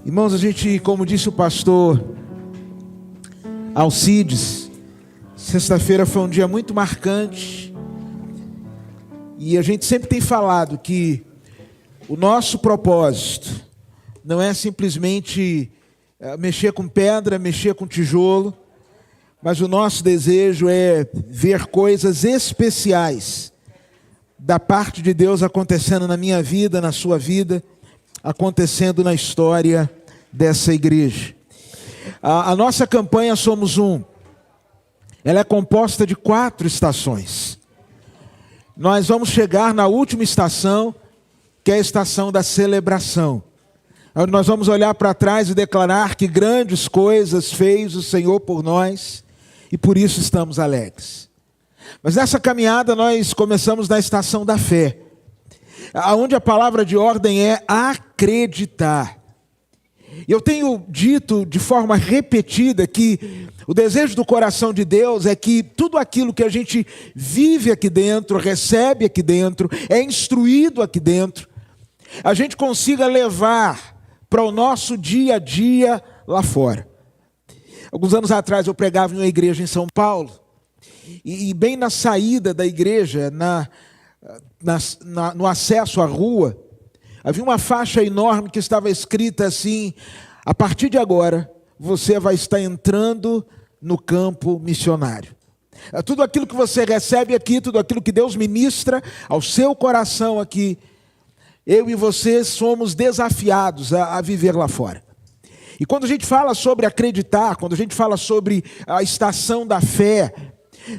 Irmãos, a gente, como disse o pastor Alcides, sexta-feira foi um dia muito marcante e a gente sempre tem falado que o nosso propósito não é simplesmente mexer com pedra, mexer com tijolo, mas o nosso desejo é ver coisas especiais da parte de Deus acontecendo na minha vida, na sua vida, acontecendo na história dessa igreja. A nossa campanha Somos Um, ela é composta de 4 estações. Nós vamos chegar na última estação, que é a estação da celebração, onde nós vamos olhar para trás e declarar que grandes coisas fez o Senhor por nós, e por isso estamos alegres. Mas nessa caminhada nós começamos na estação da fé, onde a palavra de ordem é acreditar. E eu tenho dito de forma repetida que o desejo do coração de Deus é que tudo aquilo que a gente vive aqui dentro, recebe aqui dentro, é instruído aqui dentro, a gente consiga levar para o nosso dia a dia lá fora. Alguns anos atrás eu pregava em uma igreja em São Paulo, e bem na saída da igreja, no acesso à rua, havia uma faixa enorme que estava escrita assim: a partir de agora, você vai estar entrando no campo missionário. Tudo aquilo que você recebe aqui, tudo aquilo que Deus ministra ao seu coração aqui, eu e você somos desafiados a viver lá fora. E quando a gente fala sobre acreditar, quando a gente fala sobre a estação da fé,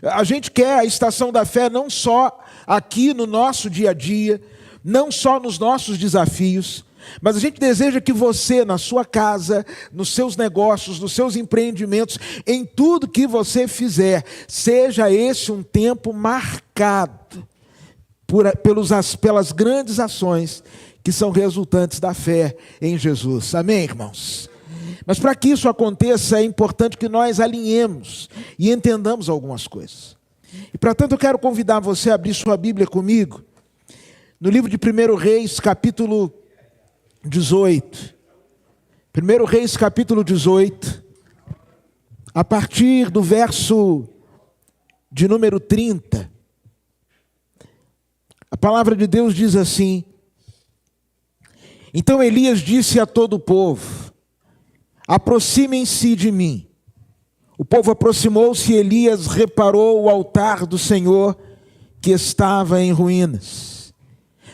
a gente quer a estação da fé não só aqui no nosso dia a dia, não só nos nossos desafios, mas a gente deseja que você, na sua casa, nos seus negócios, nos seus empreendimentos, em tudo que você fizer, seja esse um tempo marcado pelas grandes ações que são resultantes da fé em Jesus. Amém, irmãos? Mas para que isso aconteça, é importante que nós alinhemos e entendamos algumas coisas. E para tanto eu quero convidar você a abrir sua Bíblia comigo, no livro de 1 Reis, capítulo 18. 1 Reis, capítulo 18, a partir do verso de número 30. A palavra de Deus diz assim: então Elias disse a todo o povo: aproximem-se de mim. O povo aproximou-se e Elias reparou o altar do Senhor que estava em ruínas.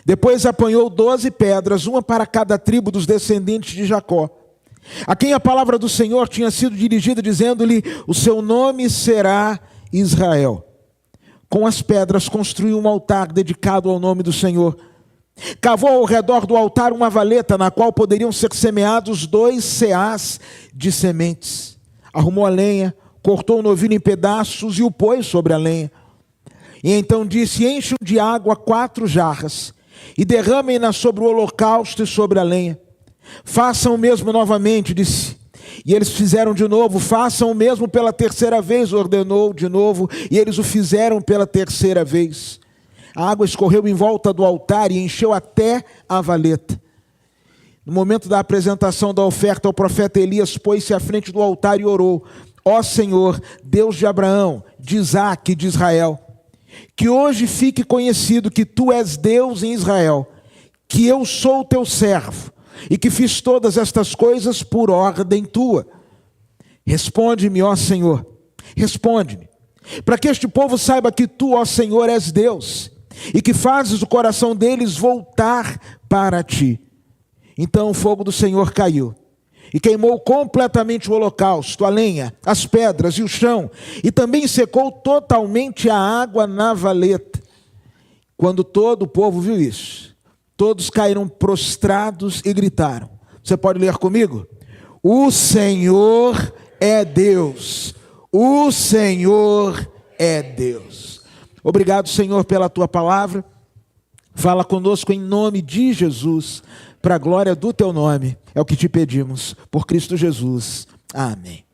Depois apanhou 12 pedras, uma para cada tribo dos descendentes de Jacó, a quem a palavra do Senhor tinha sido dirigida, dizendo-lhe: o seu nome será Israel. Com as pedras construiu um altar dedicado ao nome do Senhor. Cavou ao redor do altar uma valeta, na qual poderiam ser semeados 2 seás de sementes. Arrumou a lenha, cortou o novilho em pedaços e o pôs sobre a lenha. E então disse: encham de água 4 jarras e derramem-na sobre o holocausto e sobre a lenha. Façam o mesmo novamente, disse. E eles fizeram de novo. Façam o mesmo pela 3ª vez, ordenou de novo, e eles o fizeram pela 3ª vez. A água escorreu em volta do altar e encheu até a valeta. No momento da apresentação da oferta, o profeta Elias pôs-se à frente do altar e orou: ó Senhor, Deus de Abraão, de Isaque e de Israel, que hoje fique conhecido que tu és Deus em Israel, que eu sou o teu servo, e que fiz todas estas coisas por ordem tua. Responde-me, ó Senhor, responde-me, para que este povo saiba que tu, ó Senhor, és Deus, e que fazes o coração deles voltar para ti. Então o fogo do Senhor caiu, e queimou completamente o holocausto, a lenha, as pedras e o chão, e também secou totalmente a água na valeta. Quando todo o povo viu isso, todos caíram prostrados e gritaram. Você pode ler comigo? O Senhor é Deus, o Senhor é Deus. Obrigado, Senhor, pela tua palavra. Fala conosco em nome de Jesus, para a glória do teu nome. É o que te pedimos, por Cristo Jesus. Amém.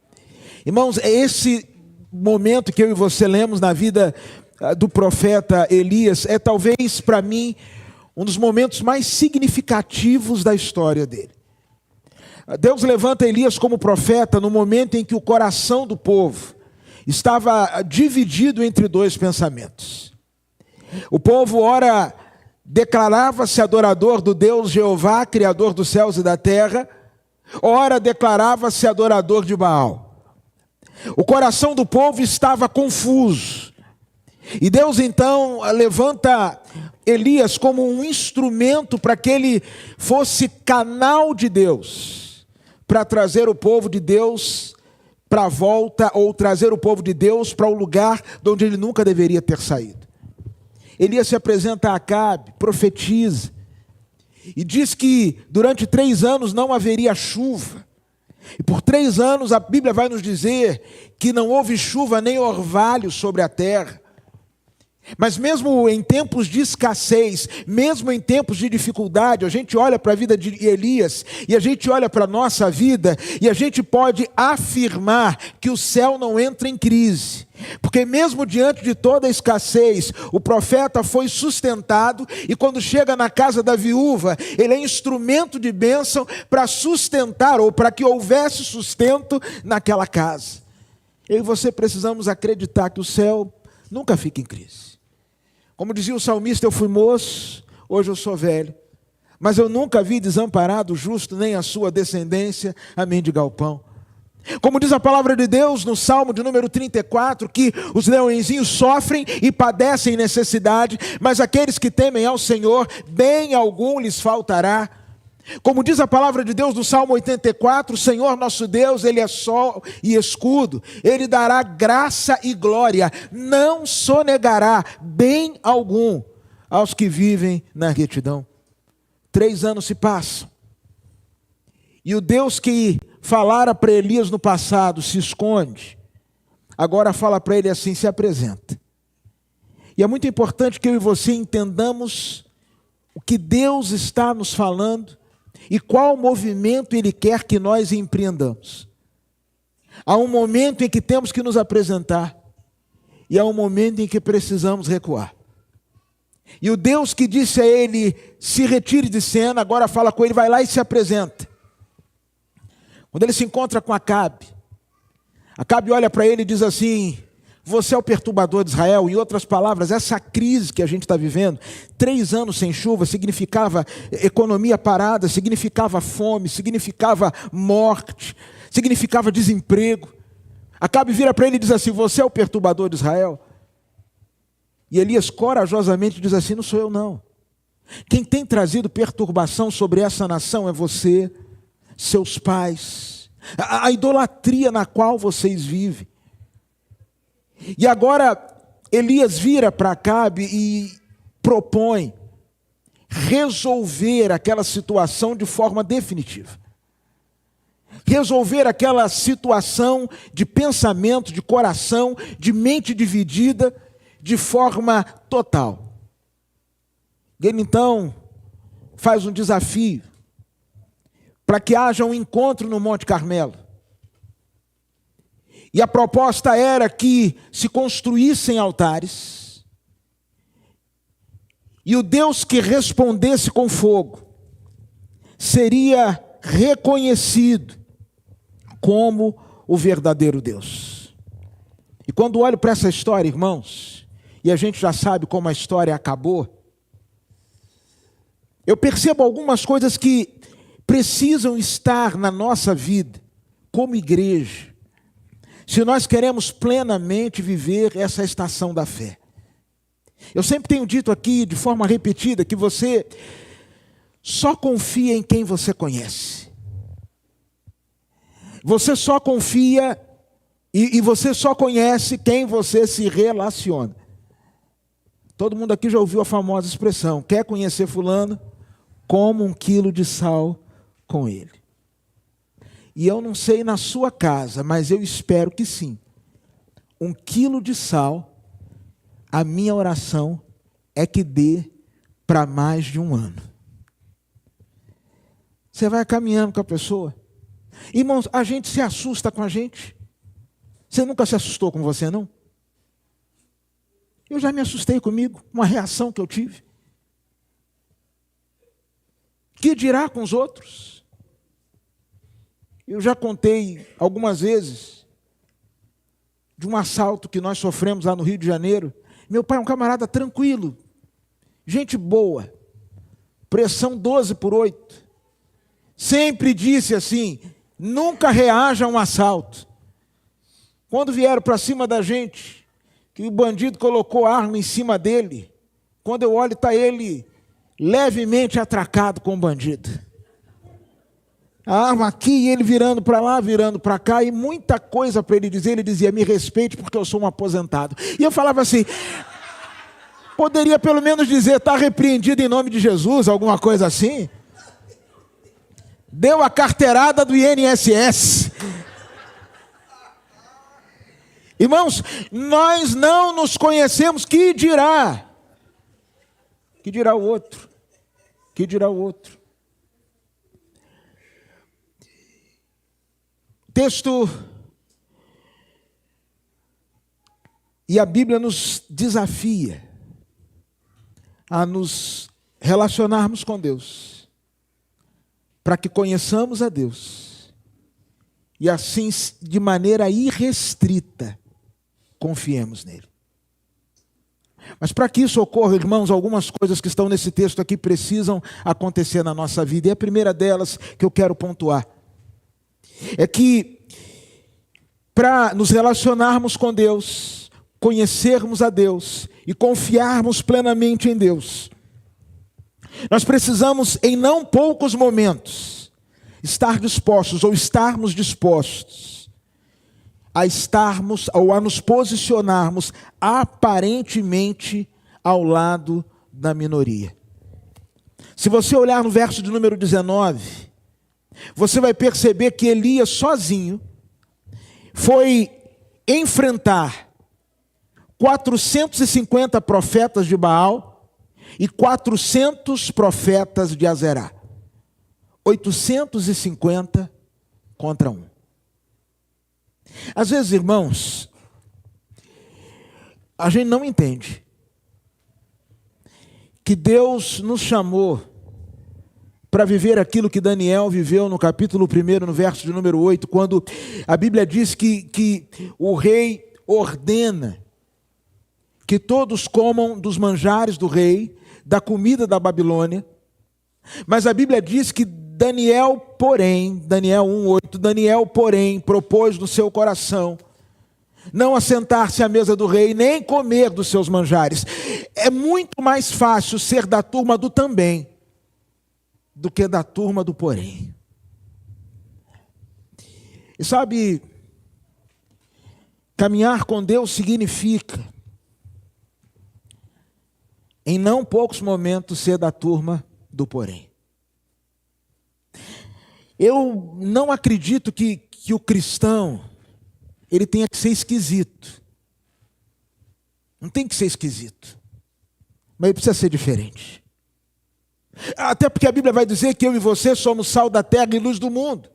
Irmãos, é esse momento que eu e você lemos na vida do profeta Elias, é talvez para mim um dos momentos mais significativos da história dele. Deus levanta Elias como profeta no momento em que o coração do povo estava dividido entre dois pensamentos. O povo, ora, declarava-se adorador do Deus Jeová, Criador dos céus e da terra, ora, declarava-se adorador de Baal. O coração do povo estava confuso. E Deus então levanta Elias como um instrumento para que ele fosse canal de Deus, para trazer o povo de Deus para a volta, ou trazer o povo de Deus para o lugar de onde ele nunca deveria ter saído. Elias se apresenta a Acabe, profetiza, e diz que durante 3 anos não haveria chuva. E por 3 anos a Bíblia vai nos dizer que não houve chuva nem orvalho sobre a terra. Mas mesmo em tempos de escassez, mesmo em tempos de dificuldade, a gente olha para a vida de Elias e a gente olha para a nossa vida e a gente pode afirmar que o céu não entra em crise. Porque mesmo diante de toda a escassez, o profeta foi sustentado e quando chega na casa da viúva, ele é instrumento de bênção para sustentar ou para que houvesse sustento naquela casa. Eu e você precisamos acreditar que o céu nunca fica em crise. Como dizia o salmista, eu fui moço, hoje eu sou velho, mas eu nunca vi desamparado o justo, nem a sua descendência a mendigar o pão. Como diz a palavra de Deus no Salmo de número 34, que os leõezinhos sofrem e padecem necessidade, mas aqueles que temem ao Senhor, bem algum lhes faltará. Como diz a palavra de Deus no Salmo 84, o Senhor nosso Deus, Ele é sol e escudo, Ele dará graça e glória, não sonegará bem algum aos que vivem na retidão. 3 anos se passam, e o Deus que falara para Elias no passado se esconde, agora fala para ele assim, se apresenta. E é muito importante que eu e você entendamos o que Deus está nos falando, e qual movimento Ele quer que nós empreendamos. Há um momento em que temos que nos apresentar, e há um momento em que precisamos recuar. E o Deus que disse a ele, se retire de cena, agora fala com ele, vai lá e se apresenta. Quando ele se encontra com Acabe olha para ele e diz assim, você é o perturbador de Israel. Em outras palavras, essa crise que a gente está vivendo, 3 anos sem chuva, significava economia parada, significava fome, significava morte, significava desemprego. Acabe vira para ele e diz assim, você é o perturbador de Israel? E Elias corajosamente diz assim, não sou eu não. Quem tem trazido perturbação sobre essa nação é você, seus pais, a idolatria na qual vocês vivem. E agora Elias vira para Acabe e propõe resolver aquela situação de forma definitiva. Resolver aquela situação de pensamento, de coração, de mente dividida, de forma total. Ele então faz um desafio para que haja um encontro no Monte Carmelo. E a proposta era que se construíssem altares, e o Deus que respondesse com fogo seria reconhecido como o verdadeiro Deus. E quando olho para essa história, irmãos, e a gente já sabe como a história acabou, eu percebo algumas coisas que precisam estar na nossa vida, como igreja, se nós queremos plenamente viver essa estação da fé. Eu sempre tenho dito aqui, de forma repetida, que você só confia em quem você conhece. Você só confia e você só conhece quem você se relaciona. Todo mundo aqui já ouviu a famosa expressão, quer conhecer fulano? Como 1 quilo de sal com ele. E eu não sei na sua casa, mas eu espero que sim. 1 quilo de sal, a minha oração é que dê para mais de 1 ano. Você vai caminhando com a pessoa. Irmãos, a gente se assusta com a gente. Você nunca se assustou com você, não? Eu já me assustei comigo, uma reação que eu tive. Que dirá com os outros? Eu já contei algumas vezes de um assalto que nós sofremos lá no Rio de Janeiro. Meu pai é um camarada tranquilo, gente boa, pressão 12/8. Sempre disse assim: nunca reaja a um assalto. Quando vieram para cima da gente, que o bandido colocou a arma em cima dele, quando eu olho, está ele levemente atracado com o bandido. A arma aqui e ele virando para lá, virando para cá, e muita coisa para ele dizer. Ele dizia: me respeite porque eu sou um aposentado. E eu falava assim, poderia pelo menos dizer: está repreendido em nome de Jesus, alguma coisa assim. Deu a carteirada do INSS. Irmãos, nós não nos conhecemos. Que dirá? Que dirá o outro? Que dirá o outro? Texto, e a Bíblia nos desafia a nos relacionarmos com Deus, para que conheçamos a Deus, e assim, de maneira irrestrita, confiemos nele. Mas para que isso ocorra, irmãos, algumas coisas que estão nesse texto aqui precisam acontecer na nossa vida, e a primeira delas que eu quero pontuar é que, para nos relacionarmos com Deus, conhecermos a Deus e confiarmos plenamente em Deus, nós precisamos, em não poucos momentos, estar dispostos ou estarmos dispostos a estarmos ou a nos posicionarmos aparentemente ao lado da minoria. Se você olhar no verso de número 19, você vai perceber que Elias sozinho foi enfrentar 450 profetas de Baal e 400 profetas de Azerá. 850 contra 1. Às vezes, irmãos, a gente não entende que Deus nos chamou para viver aquilo que Daniel viveu no capítulo 1, no verso de número 8, quando a Bíblia diz que o rei ordena que todos comam dos manjares do rei, da comida da Babilônia. Mas a Bíblia diz que Daniel, porém, Daniel 1:8, Daniel, porém, propôs no seu coração não assentar-se à mesa do rei, nem comer dos seus manjares. É muito mais fácil ser da turma do também do que da turma do porém. E sabe, caminhar com Deus significa, em não poucos momentos, ser da turma do porém. Eu não acredito que o cristão, ele tenha que ser esquisito. Não tem que ser esquisito. Mas ele precisa ser diferente. Até porque a Bíblia vai dizer que eu e você somos sal da terra e luz do mundo.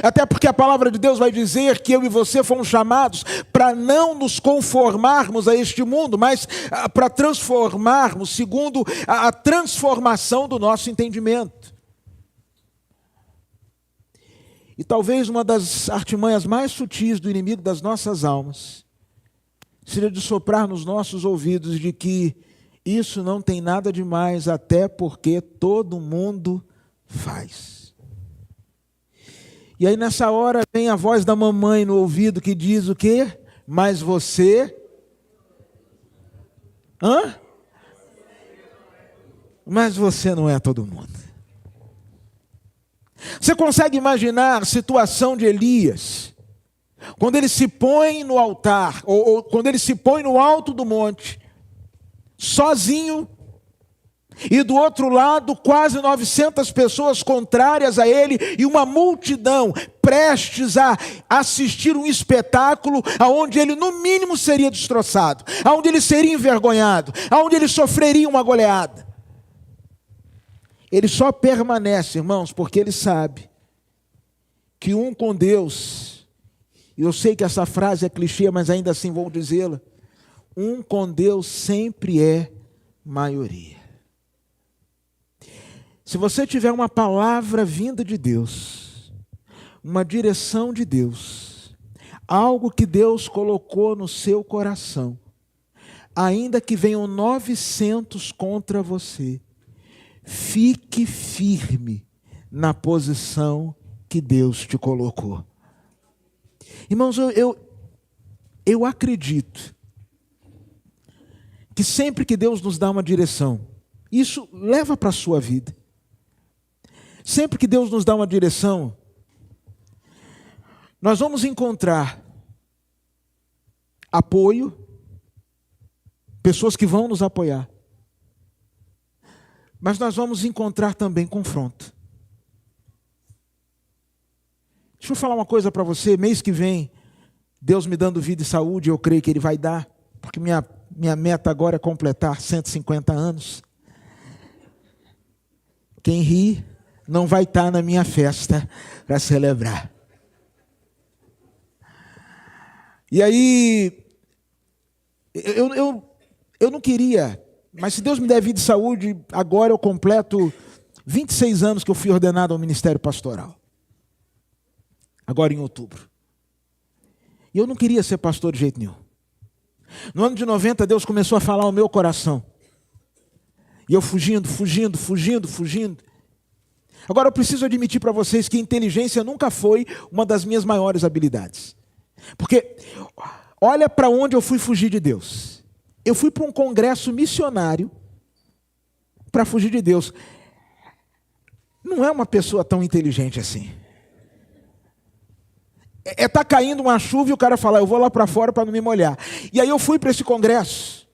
Até porque a palavra de Deus vai dizer que eu e você fomos chamados para não nos conformarmos a este mundo, mas para transformarmos segundo a transformação do nosso entendimento. E talvez uma das artimanhas mais sutis do inimigo das nossas almas seja de soprar nos nossos ouvidos de que isso não tem nada de mais, até porque todo mundo faz. E aí nessa hora vem a voz da mamãe no ouvido que diz o quê? Mas você... Mas você não é todo mundo. Você consegue imaginar a situação de Elias, quando ele se põe no altar, ou quando ele se põe no alto do monte, sozinho, e do outro lado quase 900 pessoas contrárias a ele, e uma multidão prestes a assistir um espetáculo aonde ele no mínimo seria destroçado, aonde ele seria envergonhado, aonde ele sofreria uma goleada. Ele só permanece, irmãos, porque ele sabe que um com Deus, e eu sei que essa frase é clichê, mas ainda assim vou dizê-la, um com Deus sempre é maioria. Se você tiver uma palavra vinda de Deus, uma direção de Deus, algo que Deus colocou no seu coração, ainda que venham 900 contra você, fique firme na posição que Deus te colocou. Irmãos, eu acredito que sempre que Deus nos dá uma direção, isso leva para a sua vida. Sempre que Deus nos dá uma direção, nós vamos encontrar apoio, pessoas que vão nos apoiar, mas nós vamos encontrar também confronto. Deixa eu falar uma coisa para você, mês que vem, Deus me dando vida e saúde, eu creio que Ele vai dar, porque minha meta agora é completar 150 anos. Quem ri não vai estar na minha festa para celebrar. E aí, eu não queria, mas se Deus me der vida e saúde, agora eu completo 26 anos que eu fui ordenado ao ministério pastoral. Agora em outubro. E eu não queria ser pastor de jeito nenhum. No ano de 90, Deus começou a falar ao meu coração. E eu fugindo. Agora eu preciso admitir para vocês que inteligência nunca foi uma das minhas maiores habilidades. Porque olha para onde eu fui fugir de Deus. Eu fui para um congresso missionário para fugir de Deus. Não é uma pessoa tão inteligente assim. Tá caindo uma chuva e o cara fala, eu vou lá para fora para não me molhar. E aí eu fui para esse congresso,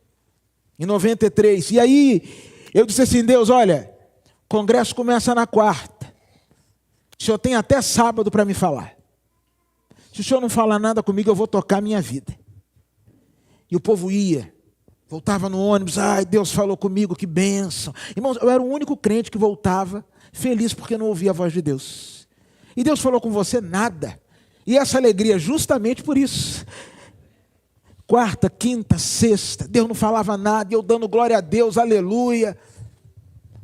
em 93. E aí eu disse assim, Deus, olha, o congresso começa na quarta. O senhor tem até sábado para me falar. Se o senhor não falar nada comigo, eu vou tocar a minha vida. E o povo ia, voltava no ônibus, ai, Deus falou comigo, que bênção. Irmãos, eu era o único crente que voltava feliz porque não ouvia a voz de Deus. E Deus falou com você? Nada. E essa alegria justamente por isso. Quarta, quinta, sexta, Deus não falava nada, e eu dando glória a Deus, aleluia,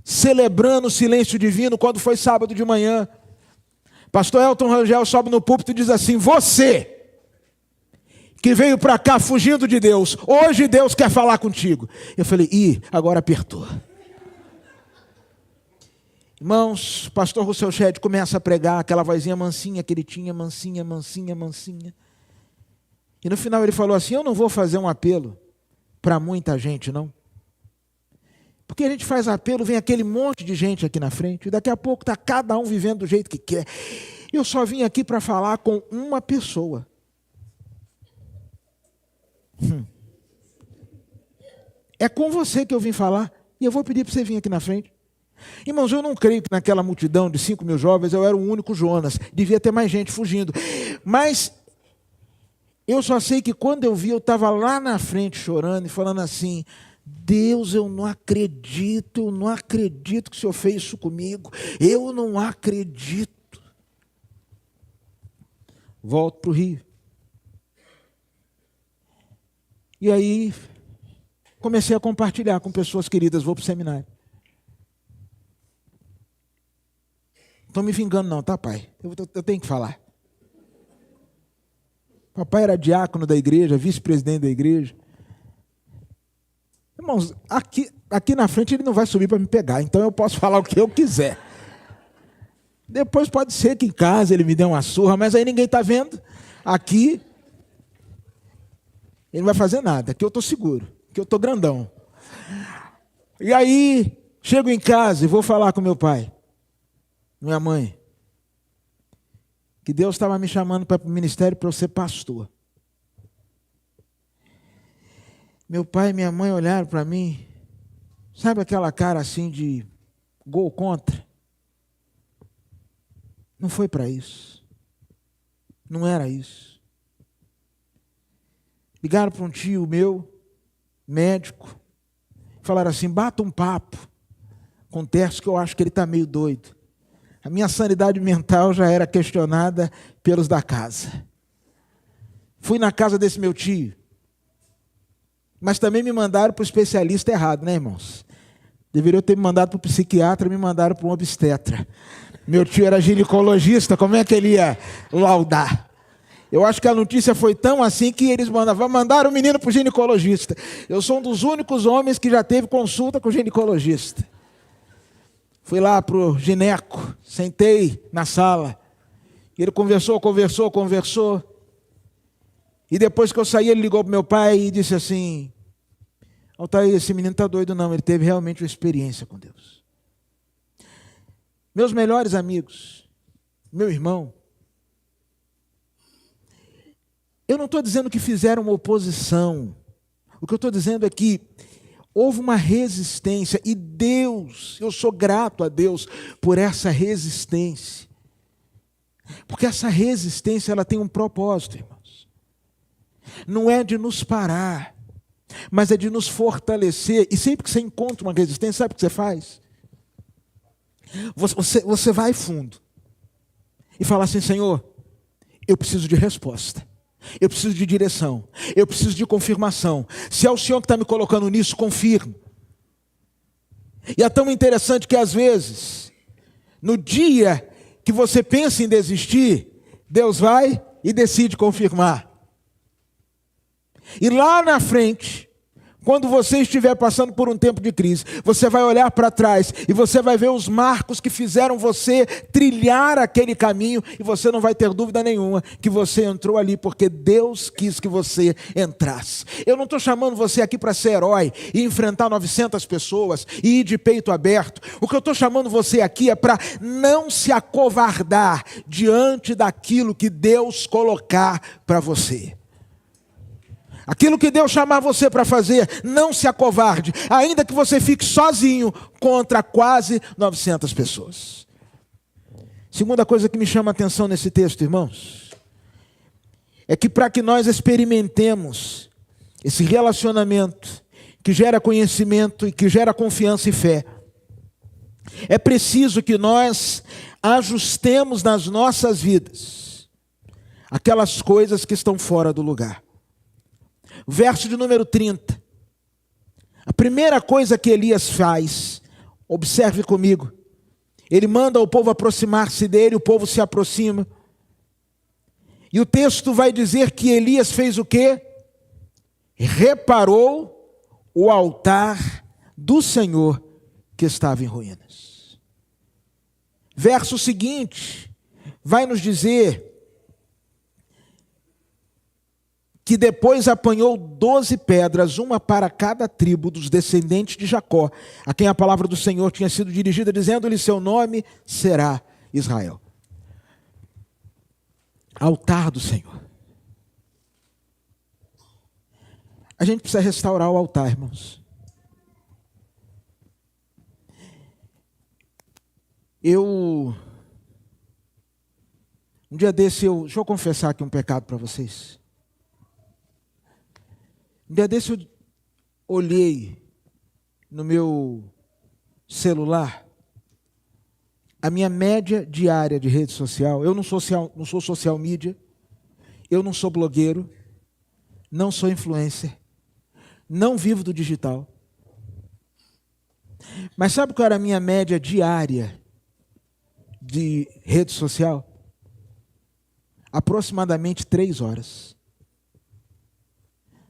celebrando o silêncio divino. Quando foi sábado de manhã, pastor Elton Rangel sobe no púlpito e diz assim, você que veio para cá fugindo de Deus, hoje Deus quer falar contigo. Eu falei, agora apertou. Irmãos, o pastor Russell Shedd começa a pregar, aquela vozinha mansinha que ele tinha, mansinha. E no final ele falou assim, eu não vou fazer um apelo para muita gente, não. Porque a gente faz apelo, vem aquele monte de gente aqui na frente, e daqui a pouco está cada um vivendo do jeito que quer. Eu só vim aqui para falar com uma pessoa. É com você que eu vim falar, e eu vou pedir para você vir aqui na frente. Irmãos, eu não creio que naquela multidão de 5.000 jovens eu era o único Jonas. Devia ter mais gente fugindo. Mas eu só sei que quando eu vi, eu estava lá na frente chorando e falando assim, Deus, eu não acredito que o Senhor fez isso comigo. Eu não acredito. Volto para o Rio. E aí, comecei a compartilhar com pessoas queridas, vou para o seminário. Não estou me vingando não, tá, pai? Eu tenho que falar. Papai era diácono da igreja, vice-presidente da igreja. Irmãos, aqui na frente ele não vai subir para me pegar, então eu posso falar o que eu quiser. Depois pode ser que em casa ele me dê uma surra, mas aí ninguém está vendo. Aqui, ele não vai fazer nada, aqui eu estou seguro, aqui eu estou grandão. E aí, chego em casa e vou falar com meu pai. Minha mãe, que Deus estava me chamando para o ministério para eu ser pastor. Meu pai e minha mãe olharam para mim, sabe aquela cara assim de gol contra? Não foi para isso. Não era isso. Ligaram para um tio meu, médico, falaram assim, bata um papo com o Tércio que eu acho que ele está meio doido. A minha sanidade mental já era questionada pelos da casa. Fui na casa desse meu tio. Mas também me mandaram para o especialista errado, né, irmãos? Deveriam ter me mandado para o psiquiatra, me mandaram para um obstetra. Meu tio era ginecologista, como é que ele ia laudar? Eu acho que a notícia foi tão assim que eles mandaram o menino para o ginecologista. Eu sou um dos únicos homens que já teve consulta com o ginecologista. Fui lá para o gineco, sentei na sala. Ele conversou. E depois que eu saí, ele ligou para meu pai e disse assim: Altair, esse menino está doido não, ele teve realmente uma experiência com Deus. Meus melhores amigos, meu irmão, eu não estou dizendo que fizeram uma oposição. O que eu estou dizendo é que houve uma resistência. E Deus, eu sou grato a Deus por essa resistência. Porque essa resistência, ela tem um propósito, irmãos. Não é de nos parar, mas é de nos fortalecer. E sempre que você encontra uma resistência, sabe o que você faz? Você vai fundo. E fala assim: Senhor, eu preciso de resposta. Eu preciso de direção, eu preciso de confirmação. Se é o Senhor que está me colocando nisso, confirme. E é tão interessante que às vezes, no dia que você pensa em desistir, Deus vai e decide confirmar. E lá na frente, quando você estiver passando por um tempo de crise, você vai olhar para trás e você vai ver os marcos que fizeram você trilhar aquele caminho, e você não vai ter dúvida nenhuma que você entrou ali porque Deus quis que você entrasse. Eu não estou chamando você aqui para ser herói e enfrentar 900 pessoas e ir de peito aberto. O que eu estou chamando você aqui é para não se acovardar diante daquilo que Deus colocar para você. Aquilo que Deus chamar você para fazer, não se acovarde, ainda que você fique sozinho contra quase 900 pessoas. Segunda coisa que me chama a atenção nesse texto, irmãos, é que para que nós experimentemos esse relacionamento que gera conhecimento e que gera confiança e fé, é preciso que nós ajustemos nas nossas vidas aquelas coisas que estão fora do lugar. Verso de número 30. A primeira coisa que Elias faz, observe comigo, ele manda o povo aproximar-se dele, o povo se aproxima. E o texto vai dizer que Elias fez o quê? Reparou o altar do Senhor que estava em ruínas. Verso seguinte vai nos dizer que depois apanhou 12 pedras, uma para cada tribo dos descendentes de Jacó, a quem a palavra do Senhor tinha sido dirigida, dizendo-lhe: seu nome será Israel. Altar do Senhor. A gente precisa restaurar o altar, irmãos. Um dia desse, deixa eu confessar aqui um pecado para vocês. Um dia desse eu olhei no meu celular a minha média diária de rede social. Eu não sou social media, eu não sou blogueiro, não sou influencer, não vivo do digital. Mas sabe qual era a minha média diária de rede social? Aproximadamente 3 horas.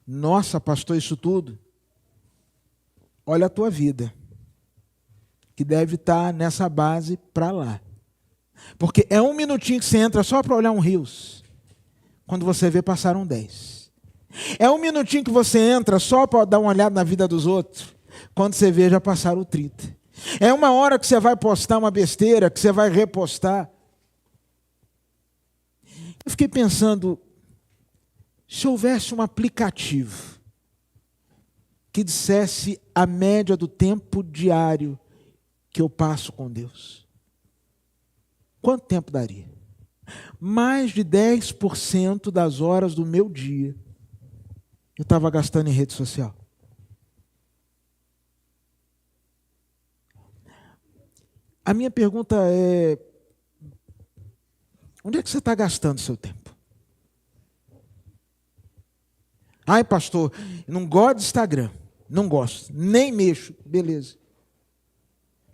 Nossa, pastor, isso tudo? Olha a tua vida, que deve estar nessa base para lá. Porque é 1 minutinho que você entra só para olhar um Reels. Quando você vê, passaram 10. É 1 minutinho que você entra só para dar uma olhada na vida dos outros. Quando você vê, já passaram 30. É 1 hora que você vai postar uma besteira, que você vai repostar. Eu fiquei pensando, se houvesse um aplicativo que dissesse a média do tempo diário que eu passo com Deus, quanto tempo daria? Mais de 10% das horas do meu dia eu estava gastando em rede social. A minha pergunta é: onde é que você está gastando seu tempo? Ai, pastor, não gosto de Instagram. Não gosto, nem mexo. Beleza.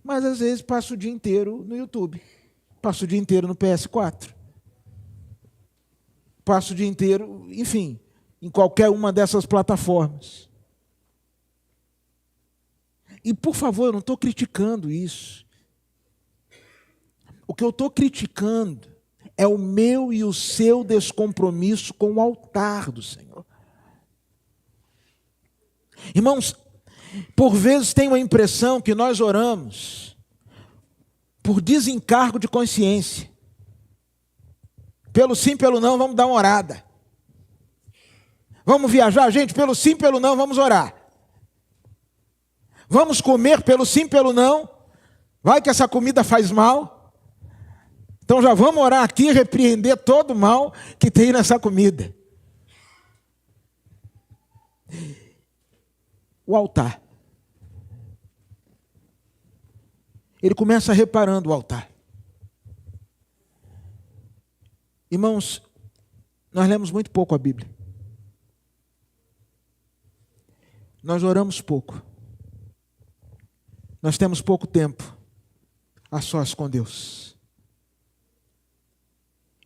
Mas às vezes passo o dia inteiro no YouTube. Passo o dia inteiro no PS4. Passo o dia inteiro, enfim, em qualquer uma dessas plataformas. E, por favor, eu não estou criticando isso. O que eu estou criticando é o meu e o seu descompromisso com o altar do Senhor. Irmãos, por vezes tenho a impressão que nós oramos por desencargo de consciência. Pelo sim, pelo não, vamos dar uma orada. Vamos viajar, gente? Pelo sim, pelo não, vamos orar. Vamos comer pelo sim, pelo não. Vai que essa comida faz mal. Então já vamos orar aqui e repreender todo o mal que tem nessa comida. O altar. Ele começa reparando o altar. Irmãos, nós lemos muito pouco a Bíblia. Nós oramos pouco. Nós temos pouco tempo a sós com Deus.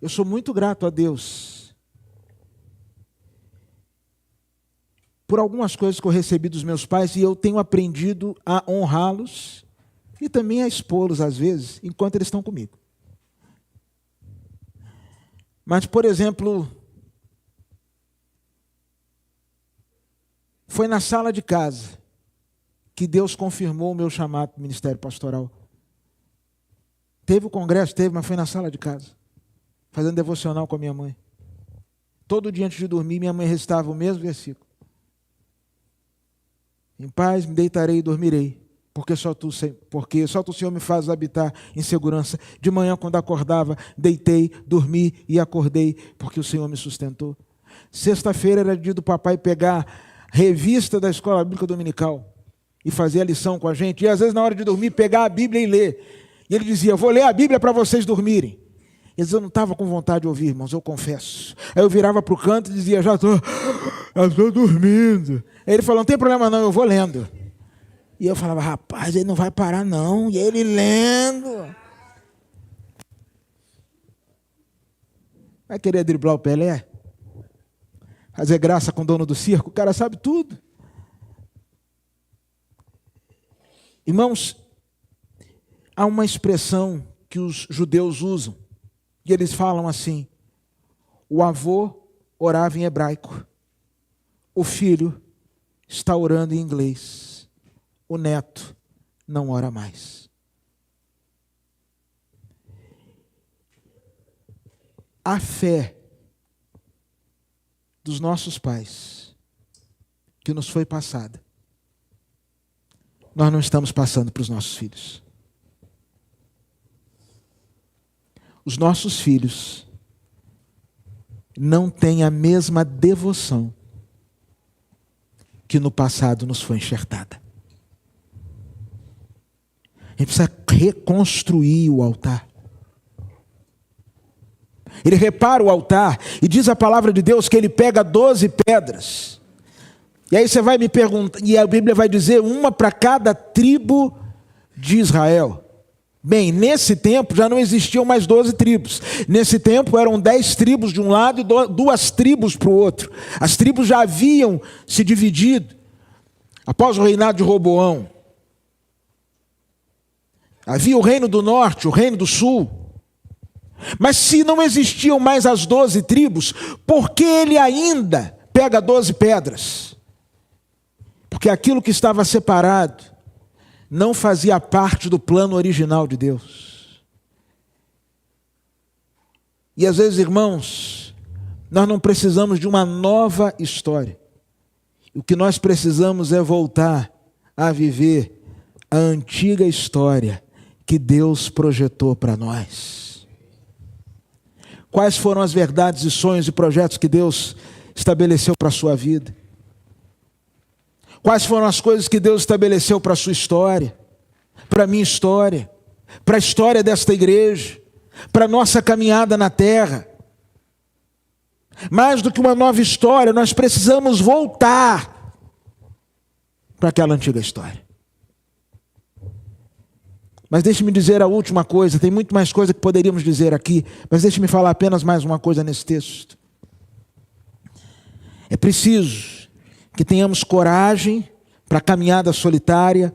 Eu sou muito grato a Deus por algumas coisas que eu recebi dos meus pais e eu tenho aprendido a honrá-los e também a expô-los às vezes, enquanto eles estão comigo. Mas, por exemplo, foi na sala de casa que Deus confirmou o meu chamado para o ministério pastoral. Teve o congresso, mas foi na sala de casa, fazendo devocional com a minha mãe. Todo dia antes de dormir, minha mãe recitava o mesmo versículo. Em paz me deitarei e dormirei, porque só tu, Senhor, me fazes habitar em segurança. De manhã, quando acordava, deitei, dormi e acordei, porque o Senhor me sustentou. Sexta-feira era dia do papai pegar revista da Escola Bíblica Dominical e fazer a lição com a gente. E às vezes, na hora de dormir, pegar a Bíblia e ler. E ele dizia, vou ler a Bíblia para vocês dormirem. E eu não estava com vontade de ouvir, irmãos, eu confesso. Aí eu virava para o canto e dizia, já estou dormindo. Aí ele falou, não tem problema não, eu vou lendo. E eu falava, rapaz, ele não vai parar não. E ele lendo. Vai querer driblar o Pelé? Fazer graça com o dono do circo? O cara sabe tudo. Irmãos, há uma expressão que os judeus usam. E eles falam assim, o avô orava em hebraico. O filho está orando em inglês. O neto não ora mais. A fé dos nossos pais, que nos foi passada, nós não estamos passando para os nossos filhos. Os nossos filhos não têm a mesma devoção que no passado nos foi enxertada. A gente precisa reconstruir o altar. Ele repara o altar e diz a palavra de Deus que ele pega 12 pedras. E aí você vai me perguntar, e a Bíblia vai dizer uma para cada tribo de Israel. Bem, nesse tempo já não existiam mais 12 tribos. Nesse tempo eram 10 tribos de um lado e 2 tribos para o outro. As tribos já haviam se dividido após o reinado de Roboão. Havia o reino do norte, o reino do sul. Mas se não existiam mais as 12 tribos, por que ele ainda pega 12 pedras? Porque aquilo que estava separado não fazia parte do plano original de Deus. E às vezes, irmãos, nós não precisamos de uma nova história. O que nós precisamos é voltar a viver a antiga história que Deus projetou para nós. Quais foram as verdades e sonhos e projetos que Deus estabeleceu para a sua vida? Quais foram as coisas que Deus estabeleceu para a sua história, para a minha história, para a história desta igreja, para a nossa caminhada na terra? Mais do que uma nova história, nós precisamos voltar para aquela antiga história. Mas deixe-me dizer a última coisa, tem muito mais coisa que poderíamos dizer aqui, mas deixe-me falar apenas mais uma coisa nesse texto. É preciso que tenhamos coragem para a caminhada solitária,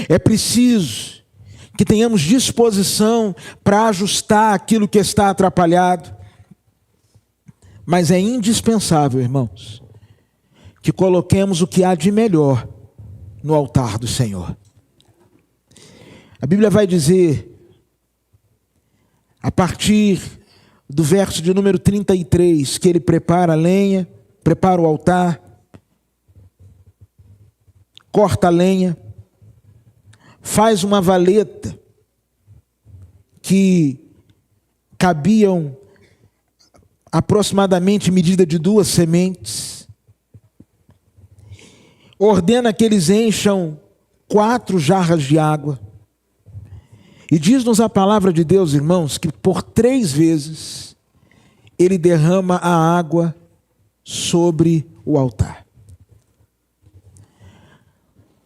é preciso que tenhamos disposição para ajustar aquilo que está atrapalhado, mas é indispensável, irmãos, que coloquemos o que há de melhor no altar do Senhor. A Bíblia vai dizer, a partir do verso de número 33, que ele prepara a lenha, prepara o altar, corta a lenha, faz uma valeta que cabiam aproximadamente medida de 2 sementes, ordena que eles encham 4 jarras de água, e diz-nos a palavra de Deus, irmãos, que por 3 vezes ele derrama a água sobre o altar.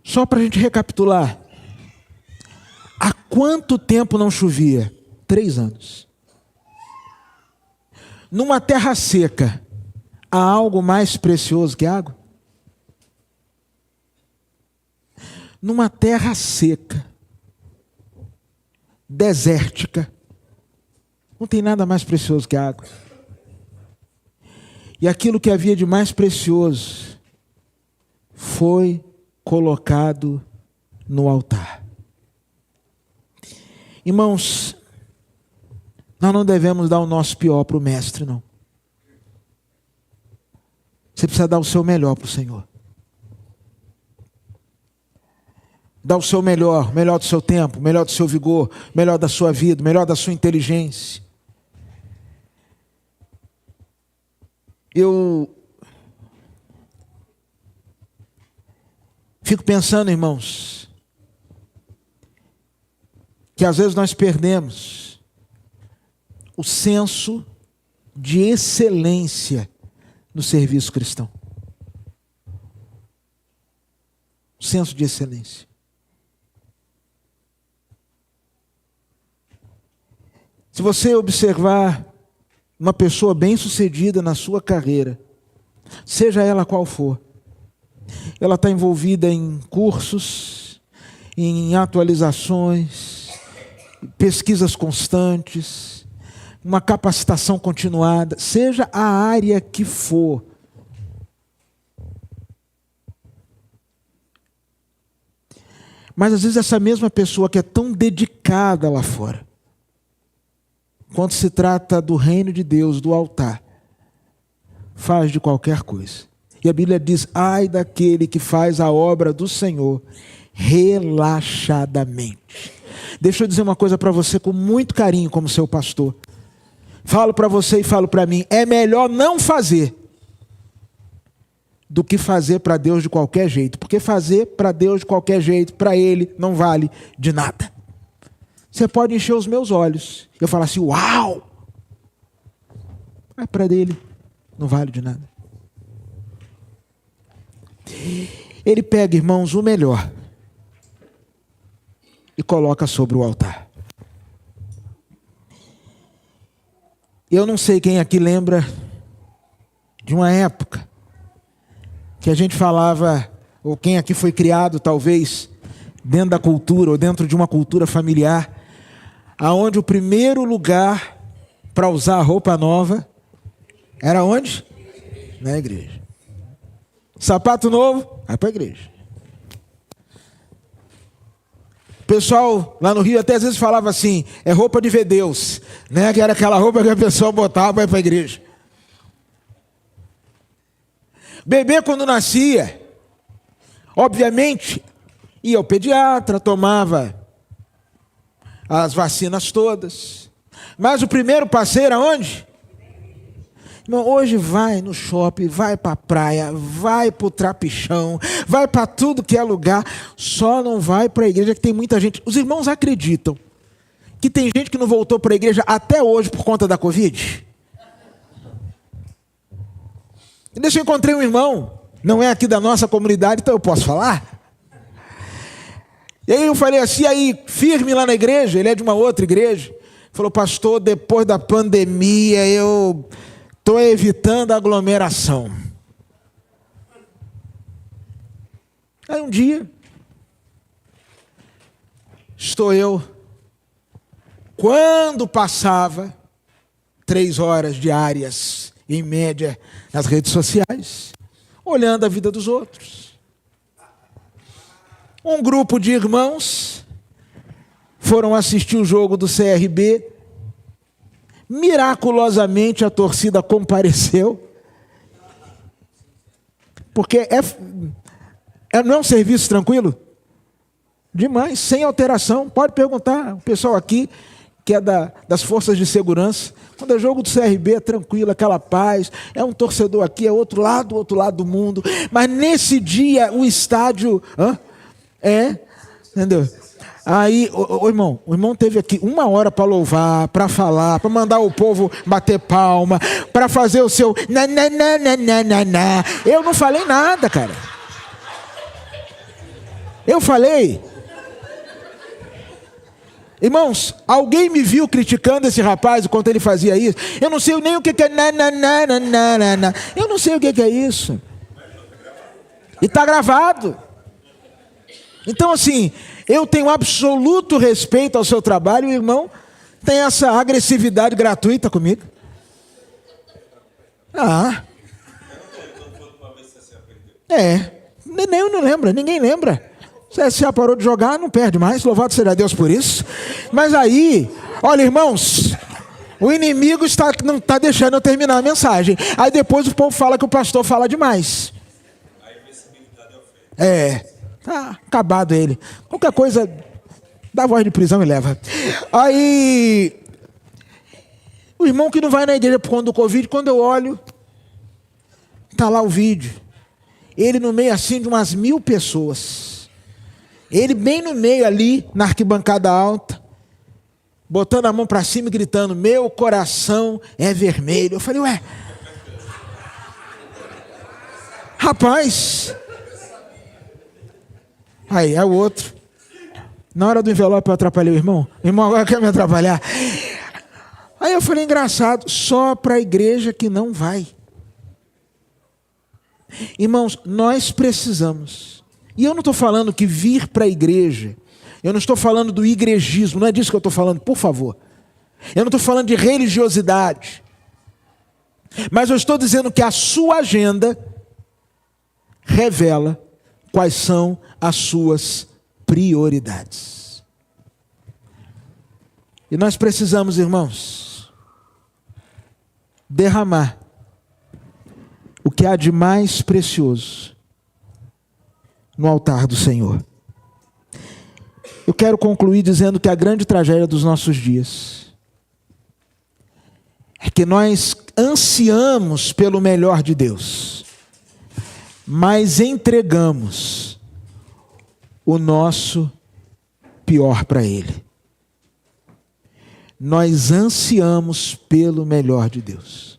Só para a gente recapitular, há quanto tempo não chovia? 3 anos. Numa terra seca, há algo mais precioso que água? Numa terra seca, desértica, não tem nada mais precioso que a água. E aquilo que havia de mais precioso foi colocado no altar. Irmãos, nós não devemos dar o nosso pior para o mestre, não. Você precisa dar o seu melhor para o Senhor. Dá o seu melhor, melhor do seu tempo, melhor do seu vigor, melhor da sua vida, melhor da sua inteligência. Eu fico pensando, irmãos, que às vezes nós perdemos o senso de excelência no serviço cristão. O senso de excelência. Se você observar uma pessoa bem-sucedida na sua carreira, seja ela qual for, ela está envolvida em cursos, em atualizações, pesquisas constantes, uma capacitação continuada, seja a área que for. Mas às vezes essa mesma pessoa que é tão dedicada lá fora, quando se trata do reino de Deus, do altar, faz de qualquer coisa. E a Bíblia diz, ai daquele que faz a obra do Senhor relaxadamente. Deixa eu dizer uma coisa para você com muito carinho, como seu pastor. Falo para você e falo para mim, é melhor não fazer do que fazer para Deus de qualquer jeito. Porque fazer para Deus de qualquer jeito, para Ele, não vale de nada. Você pode encher os meus olhos. Eu falo assim, uau! Mas para dele não vale de nada. Ele pega, irmãos, o melhor e coloca sobre o altar. Eu não sei quem aqui lembra de uma época que a gente falava, ou quem aqui foi criado, talvez, dentro da cultura, ou dentro de uma cultura familiar, aonde o primeiro lugar para usar roupa nova era onde? Na igreja. Sapato novo, vai para a igreja. O pessoal lá no Rio até às vezes falava assim, é roupa de ver Deus, né? Que era aquela roupa que a pessoa botava para ir para a igreja. Bebê quando nascia, obviamente, ia ao pediatra, tomava as vacinas todas. Mas o primeiro passeio era onde? Irmão, hoje vai no shopping, vai para a praia, vai para o trapichão, vai para tudo que é lugar, só não vai para a igreja, que tem muita gente. Os irmãos acreditam que tem gente que não voltou para a igreja até hoje por conta da Covid? E deixa eu encontrei um irmão, não é aqui da nossa comunidade, então eu posso falar. E aí eu falei assim, aí firme lá na igreja, ele é de uma outra igreja. Falou, pastor, depois da pandemia eu estou evitando a aglomeração. Aí um dia, estou eu, quando passava 3 horas diárias, em média, nas redes sociais, olhando a vida dos outros. Um grupo de irmãos foram assistir o jogo do CRB. Miraculosamente a torcida compareceu. Porque não é um serviço tranquilo? Demais, sem alteração. Pode perguntar, o pessoal aqui, que é das forças de segurança. Quando é jogo do CRB, é tranquilo, aquela paz. É um torcedor aqui, é outro lado do mundo. Mas nesse dia, o estádio... entendeu? Aí, o irmão teve aqui 1 hora para louvar, para falar, para mandar o povo bater palma, para fazer o seu... Eu não falei nada, cara. Eu falei... Irmãos, alguém me viu criticando esse rapaz enquanto ele fazia isso? Eu não sei nem o que é eu não sei o que é isso. E está gravado. Então assim, eu tenho absoluto respeito ao seu trabalho, e o irmão tem essa agressividade gratuita comigo. Nem eu não lembro, ninguém lembra. Se já parou de jogar, não perde mais, louvado seja Deus por isso. Mas aí, olha irmãos, o inimigo não está deixando eu terminar a mensagem. Aí depois o povo fala que o pastor fala demais. A invencibilidade é ofensa. Tá acabado ele. Qualquer coisa, dá voz de prisão e leva. Aí, o irmão que não vai na igreja por conta do Covid, quando eu olho, tá lá o vídeo. Ele no meio assim de umas 1000 pessoas. Ele bem no meio ali, na arquibancada alta, botando a mão para cima e gritando, meu coração é vermelho. Eu falei, ué, rapaz. Aí, é o outro. Na hora do envelope eu atrapalhei o irmão. O irmão agora quer me atrapalhar. Aí eu falei, engraçado, só para a igreja que não vai. Irmãos, nós precisamos. E eu não estou falando que vir para a igreja, eu não estou falando do igrejismo, não é disso que eu estou falando, por favor. Eu não estou falando de religiosidade. Mas eu estou dizendo que a sua agenda revela quais são as suas prioridades. E nós precisamos, irmãos, derramar o que há de mais precioso no altar do Senhor. Eu quero concluir dizendo que a grande tragédia dos nossos dias é que nós ansiamos pelo melhor de Deus, mas entregamos o nosso pior para Ele. Nós ansiamos pelo melhor de Deus,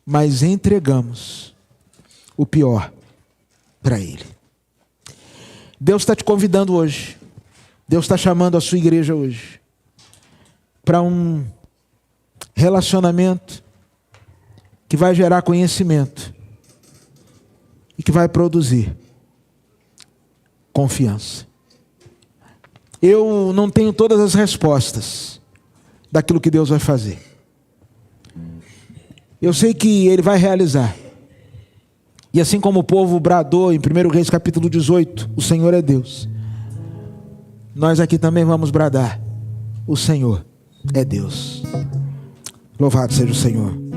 mas entregamos o pior para Ele. Deus está te convidando hoje. Deus está chamando a sua igreja hoje para um relacionamento que vai gerar conhecimento e que vai produzir confiança. Eu não tenho todas as respostas daquilo que Deus vai fazer. Eu sei que Ele vai realizar. E assim como o povo bradou em 1 Reis capítulo 18, o Senhor é Deus. Nós aqui também vamos bradar, o Senhor é Deus. Louvado seja o Senhor.